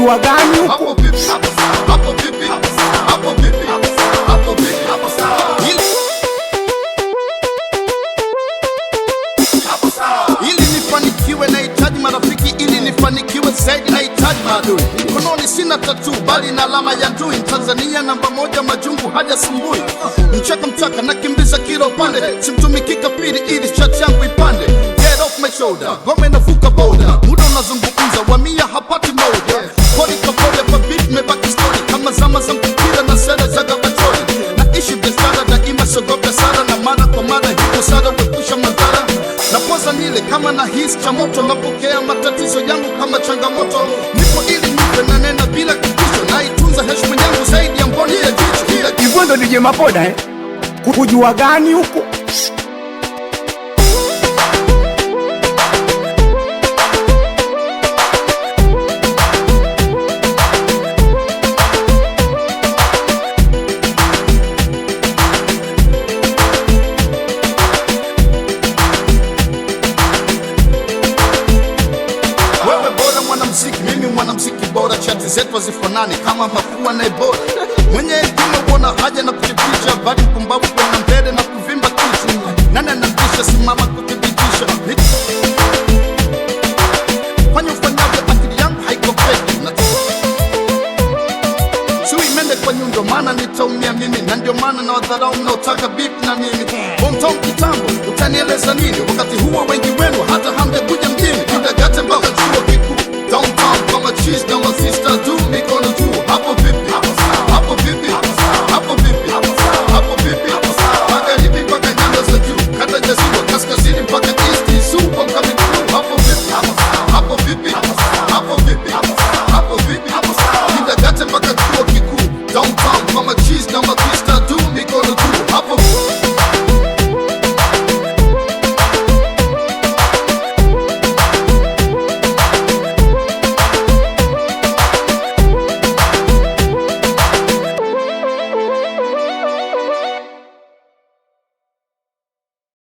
kujua gani huko? Hapo vipi? Hapo vipi? Hapo vipi? Hapo vipi? Hapo sawa. Ili nifanikiwe nahitaji marafiki, ili nifanikiwe zaidi nahitaji maadui. Mkononi sina tatu bali na alama ya ndui. Tanzania namba moja, majungu hajasumbui. Mchaka nakimbiza kila upande, simtumiki kapiri ili chat yangu ipande. Get off my shoulder, gome navuka boda. Muda unazungumza, wamia hapati moja. Kodi kapoda kwa beat mebaki story. Kama zama za mpira na sera za gabatori. Naishi biashara daima, sogope sana na mara kwa mara, hivyo sana wepusha madhara. Napoza nile kama na hisi cha moto, napokea matatizo yangu kama changamoto. Nipo ili nipe na nena bila kitisho, naitunza heshima yangu zaidi ya mboni ya jicho. Hivyo ndo DJ Mapoda kujua gani huko? Mimi mwanamuziki bora, chati zetu hazifanani kama mafua na Ebola. Mwenye hekima huona haja na kujificha, bali mpumbavu kwenda mbele na kuvimba kitu. Nani anabisha? Simama kuthibitisha. Fanya ufanyavyo, akili yangu haiko feki. Sui mende kwa nyundo, maana nitaumia mimi, na ndio maana na wadharau mnaotaka beef na mimi. Hometown kitambo, utanieleza nini? Wakati huo wengi wenu hata hamjakuja mjini. Kidagate mpaka chuo kikuu, downtown kama cheese na masista tu, mikono juu. Hapo vipi? Hapo vipi? Hapo vipi? Hapo vipi? Magharibi mpaka nyanda za juu, kata jaziwa kaskazini mpaka east, super coming through. Hapo vipi? Hapo vipi? Hapo vipi? Hapo vipi? Kidagate mpaka chuo kikuu, downtown kama cheese na